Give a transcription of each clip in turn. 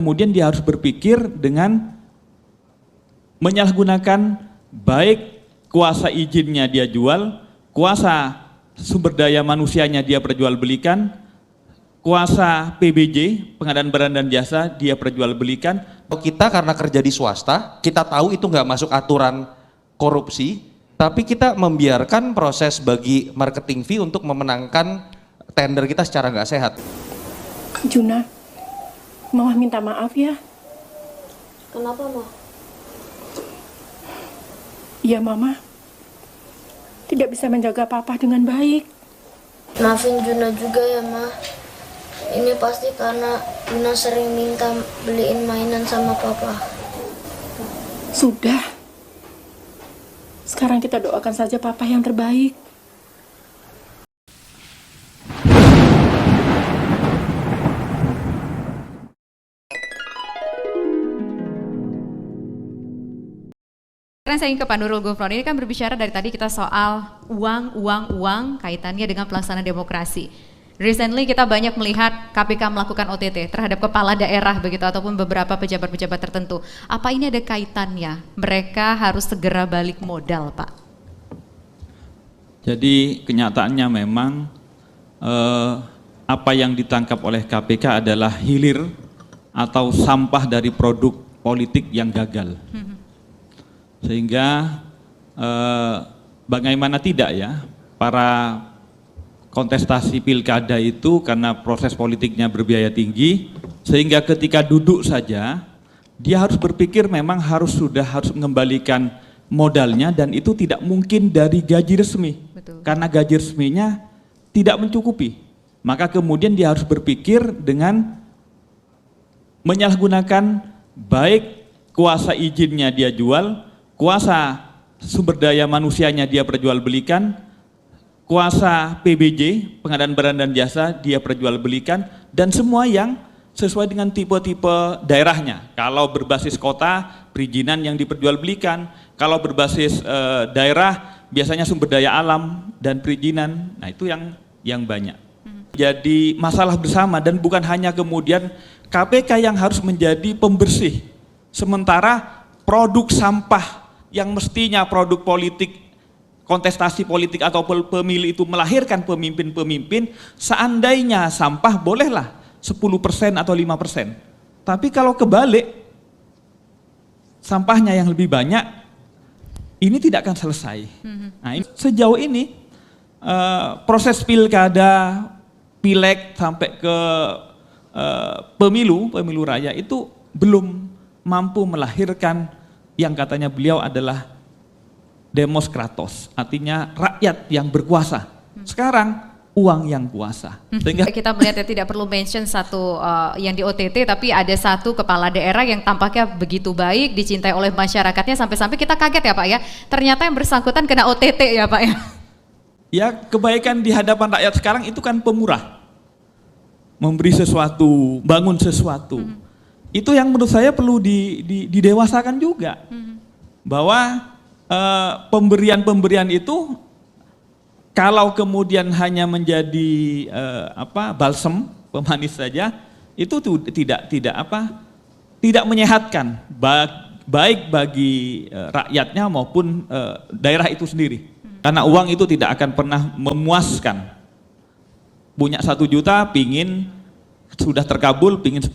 Kemudian dia harus berpikir dengan menyalahgunakan baik kuasa izinnya dia jual, kuasa sumber daya manusianya dia perjualbelikan, kuasa PBJ, pengadaan barang dan jasa dia perjualbelikan. Kita karena kerja di swasta, kita tahu itu nggak masuk aturan korupsi, tapi kita membiarkan proses bagi marketing fee untuk memenangkan tender kita secara nggak sehat. Juna, Mama minta maaf ya. Kenapa, Ma? Iya, Mama. Tidak bisa menjaga Papa dengan baik. Maafin Juna juga ya, Ma. Ini pasti karena Juna sering minta beliin mainan sama Papa. Sudah. Sekarang kita doakan saja Papa yang terbaik. Saya ingin ke Pak Nurul Gufron, ini kan berbicara dari tadi kita soal uang kaitannya dengan pelaksanaan demokrasi. Recently kita banyak melihat KPK melakukan OTT terhadap kepala daerah begitu ataupun beberapa pejabat-pejabat tertentu. Apa ini ada kaitannya? Mereka harus segera balik modal, Pak? Jadi kenyataannya memang apa yang ditangkap oleh KPK adalah hilir atau sampah dari produk politik yang gagal. Sehingga bagaimana tidak ya, para kontestasi pilkada itu karena proses politiknya berbiaya tinggi, sehingga ketika duduk saja dia harus berpikir memang harus mengembalikan modalnya, dan itu tidak mungkin dari gaji resmi. Betul. Karena gaji resminya tidak mencukupi. Maka kemudian dia harus berpikir dengan menyalahgunakan baik kuasa izinnya dia jual, kuasa sumber daya manusianya dia perjualbelikan, kuasa PBJ, pengadaan barang dan jasa dia perjualbelikan, dan semua yang sesuai dengan tipe-tipe daerahnya. Kalau berbasis kota, perizinan yang diperjualbelikan. Kalau berbasis daerah, biasanya sumber daya alam dan perizinan. Nah itu yang banyak. Jadi masalah bersama, dan bukan hanya kemudian KPK yang harus menjadi pembersih. Sementara produk sampah yang mestinya produk politik, kontestasi politik atau pemilu itu melahirkan pemimpin-pemimpin, seandainya sampah bolehlah 10% atau 5%. Tapi kalau kebalik, sampahnya yang lebih banyak, ini tidak akan selesai. Nah, sejauh ini proses pilkada, pileg sampai ke pemilu raya itu belum mampu melahirkan yang katanya beliau adalah demos kratos, artinya rakyat yang berkuasa. Sekarang uang yang kuasa. Sehingga kita melihat ya, tidak perlu mention satu yang di OTT, tapi ada satu kepala daerah yang tampaknya begitu baik, dicintai oleh masyarakatnya, sampai-sampai kita kaget ya Pak ya, ternyata yang bersangkutan kena OTT ya Pak ya. Ya, kebaikan di hadapan rakyat sekarang itu kan pemurah. Memberi sesuatu, bangun sesuatu. Itu yang menurut saya perlu didewasakan juga. Bahwa pemberian itu kalau kemudian hanya menjadi balsem, pemanis saja, itu tidak menyehatkan baik bagi rakyatnya maupun daerah itu sendiri. Karena uang itu tidak akan pernah memuaskan. Punya 1 juta, pingin sudah terkabul, pingin 10.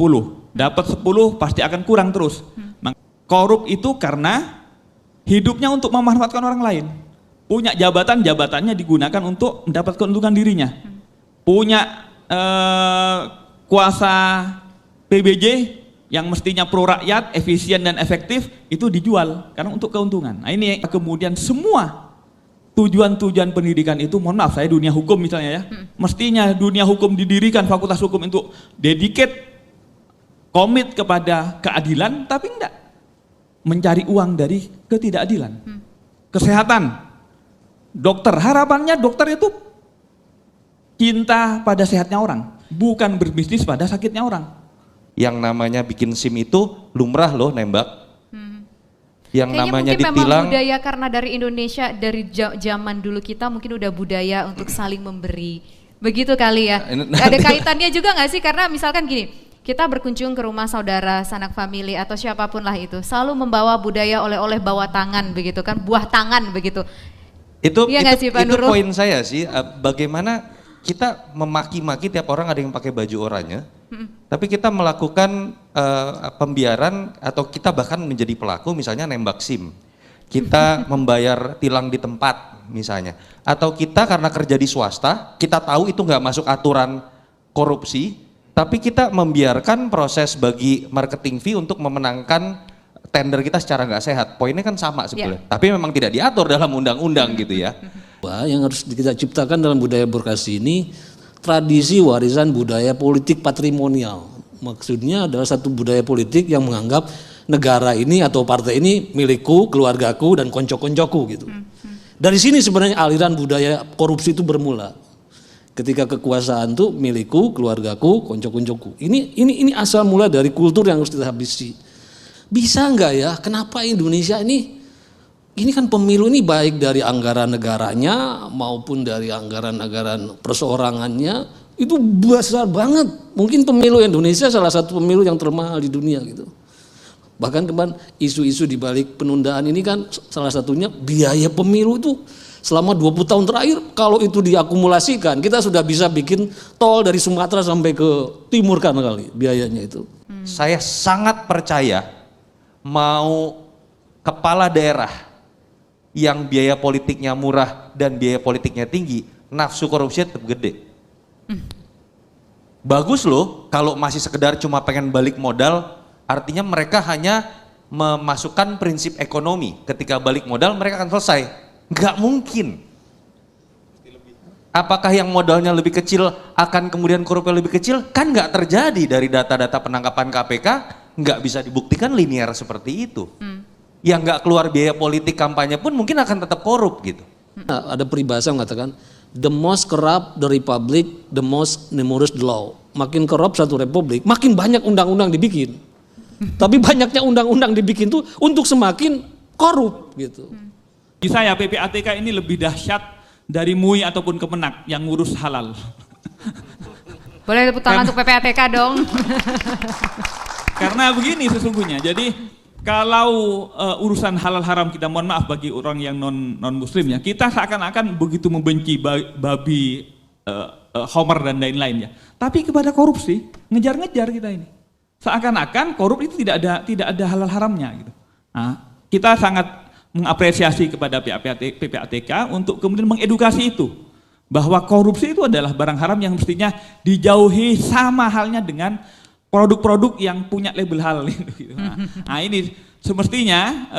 Dapat 10 pasti akan kurang terus. Korup itu karena hidupnya untuk memanfaatkan orang lain. Punya jabatan, jabatannya digunakan untuk mendapat keuntungan dirinya. Punya kuasa PBJ yang mestinya pro rakyat, efisien dan efektif, itu dijual karena untuk keuntungan. Nah ini kemudian semua tujuan-tujuan pendidikan itu, mohon maaf saya dunia hukum misalnya ya, mestinya dunia hukum didirikan, fakultas hukum untuk dedicate, komit kepada keadilan, tapi enggak. Mencari uang dari ketidakadilan. Kesehatan, dokter, harapannya dokter itu cinta pada sehatnya orang, bukan berbisnis pada sakitnya orang. Yang namanya bikin SIM itu lumrah loh nembak. Yang kayaknya namanya mungkin ditilang. memang budaya, karena dari Indonesia, dari zaman dulu kita mungkin udah budaya untuk saling memberi. Begitu kali ya. Ada kaitannya juga nggak sih? Karena misalkan gini, kita berkunjung ke rumah saudara, sanak famili atau siapapun lah itu, selalu membawa budaya oleh-oleh bawa tangan begitu kan, buah tangan begitu. Itu Iya nggak sih, Pak Nurul? poin saya sih, bagaimana kita memaki-maki tiap orang ada yang pakai baju oranye, tapi kita melakukan pembiaran atau kita bahkan menjadi pelaku, misalnya nembak SIM, kita membayar tilang di tempat misalnya, atau kita karena kerja di swasta, kita tahu itu nggak masuk aturan korupsi, tapi kita membiarkan proses bagi marketing fee untuk memenangkan tender kita secara nggak sehat. Poinnya kan sama sebetulnya, tapi memang tidak diatur dalam undang-undang gitu ya. Yang harus kita ciptakan dalam budaya birokrasi ini tradisi warisan budaya politik patrimonial. Maksudnya adalah satu budaya politik yang menganggap negara ini atau partai ini milikku, keluargaku, dan konco-koncoku gitu. Dari sini sebenarnya aliran budaya korupsi itu bermula. Ketika kekuasaan itu milikku, keluargaku, konco-koncoku. Ini asal mula dari kultur yang harus kita habisi. Bisa enggak ya? Kenapa Indonesia ini kan pemilu ini baik dari anggaran negaranya maupun dari anggaran perseorangannya itu besar banget. Mungkin pemilu Indonesia salah satu pemilu yang termahal di dunia gitu. Bahkan kemarin isu-isu di balik penundaan ini kan salah satunya biaya pemilu itu selama 20 tahun terakhir kalau itu diakumulasikan kita sudah bisa bikin tol dari Sumatera sampai ke timur kan kali biayanya itu. Saya sangat percaya mau kepala daerah yang biaya politiknya murah dan biaya politiknya tinggi, nafsu korupsinya tetap gede. Bagus loh kalau masih sekedar cuma pengen balik modal, artinya mereka hanya memasukkan prinsip ekonomi. Ketika balik modal mereka akan selesai. Nggak mungkin. Apakah yang modalnya lebih kecil akan kemudian korupnya lebih kecil? Kan nggak terjadi dari data-data penangkapan KPK, nggak bisa dibuktikan linear seperti itu. Yang nggak keluar biaya politik kampanye pun mungkin akan tetap korup gitu. Ada peribahasa yang mengatakan the most corrupt the republic, the most numerous the law. Makin korup satu republik, makin banyak undang-undang dibikin. Tapi banyaknya undang-undang dibikin tuh untuk semakin korup gitu. Di saya PPATK ini lebih dahsyat dari MUI ataupun Kemenak yang ngurus halal. Boleh tepuk tangan untuk PPATK dong. Karena begini sesungguhnya, jadi kalau urusan halal haram kita mohon maaf bagi orang yang non muslim ya, kita seakan-akan begitu membenci babi, homer dan lain-lain ya. Tapi kepada korupsi ngejar-ngejar kita ini. Seakan-akan korup itu tidak ada halal haramnya gitu. Nah, kita sangat mengapresiasi kepada PPATK untuk kemudian mengedukasi itu bahwa korupsi itu adalah barang haram yang mestinya dijauhi sama halnya dengan produk-produk yang punya label halal gitu. Nah, ini semestinya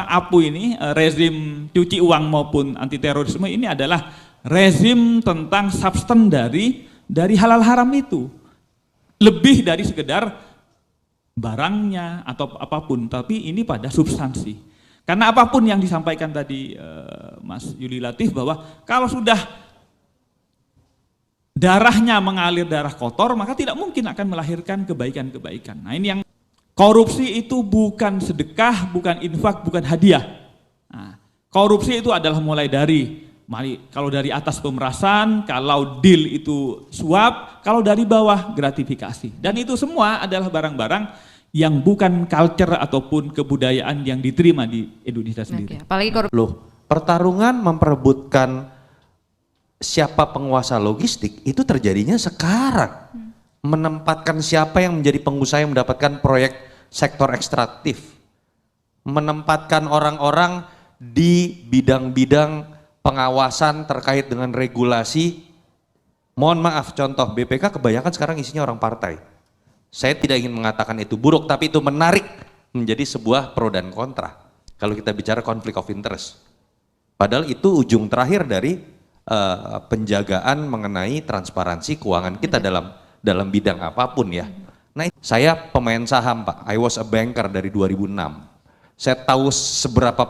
APU ini rezim cuci uang maupun anti terorisme ini adalah rezim tentang substan dari halal haram itu. Lebih dari sekedar barangnya atau apapun, tapi ini pada substansi. Karena apapun yang disampaikan tadi Mas Yuli Latif bahwa kalau sudah darahnya mengalir darah kotor, maka tidak mungkin akan melahirkan kebaikan-kebaikan. Nah, ini yang korupsi itu bukan sedekah, bukan infak, bukan hadiah. Nah, korupsi itu adalah mulai dari kalau dari atas pemerasan, kalau deal itu suap, kalau dari bawah gratifikasi. Dan itu semua adalah barang-barang yang bukan culture ataupun kebudayaan yang diterima di Indonesia sendiri. Oke, apalagi Loh, pertarungan memperebutkan siapa penguasa logistik itu terjadinya sekarang. Menempatkan siapa yang menjadi pengusaha yang mendapatkan proyek sektor ekstraktif. Menempatkan orang-orang di bidang-bidang pengawasan terkait dengan regulasi. Mohon maaf, contoh BPK kebanyakan sekarang isinya orang partai. Saya tidak ingin mengatakan itu buruk, tapi itu menarik menjadi sebuah pro dan kontra. Kalau kita bicara konflik of interest. Padahal itu ujung terakhir dari penjagaan mengenai transparansi keuangan kita dalam bidang apapun ya. Nah, saya pemain saham Pak, I was a banker dari 2006. Saya tahu seberapa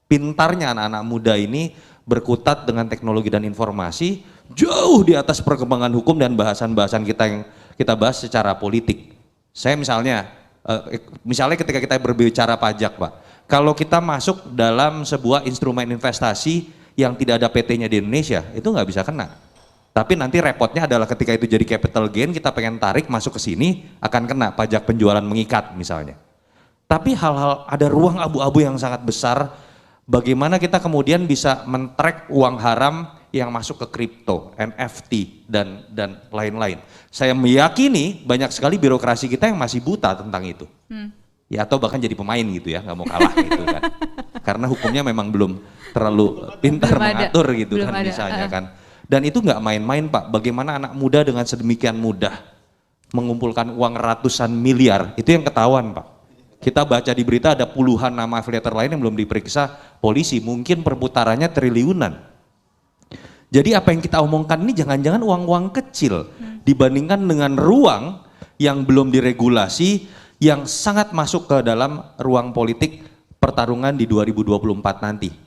pintarnya anak-anak muda ini berkutat dengan teknologi dan informasi jauh di atas perkembangan hukum dan bahasan-bahasan kita yang kita bahas secara politik. Saya misalnya ketika kita berbicara pajak Pak, kalau kita masuk dalam sebuah instrumen investasi yang tidak ada PT-nya di Indonesia, itu nggak bisa kena. Tapi nanti repotnya adalah ketika itu jadi capital gain, kita pengen tarik masuk ke sini, akan kena pajak penjualan mengikat misalnya. Tapi hal-hal, ada ruang abu-abu yang sangat besar, bagaimana kita kemudian bisa men-track uang haram yang masuk ke kripto, NFT, dan lain-lain. Saya meyakini banyak sekali birokrasi kita yang masih buta tentang itu. Ya atau bahkan jadi pemain gitu ya, nggak mau kalah gitu kan. Karena hukumnya memang belum terlalu pintar mengatur gitu kan misalnya kan. Dan itu nggak main-main Pak, bagaimana anak muda dengan sedemikian mudah mengumpulkan uang ratusan miliar, itu yang ketahuan Pak. Kita baca di berita ada puluhan nama afiliator lain yang belum diperiksa polisi, mungkin perputarannya triliunan. Jadi apa yang kita omongkan ini jangan-jangan uang-uang kecil dibandingkan dengan ruang yang belum diregulasi, yang sangat masuk ke dalam ruang politik pertarungan di 2024 nanti.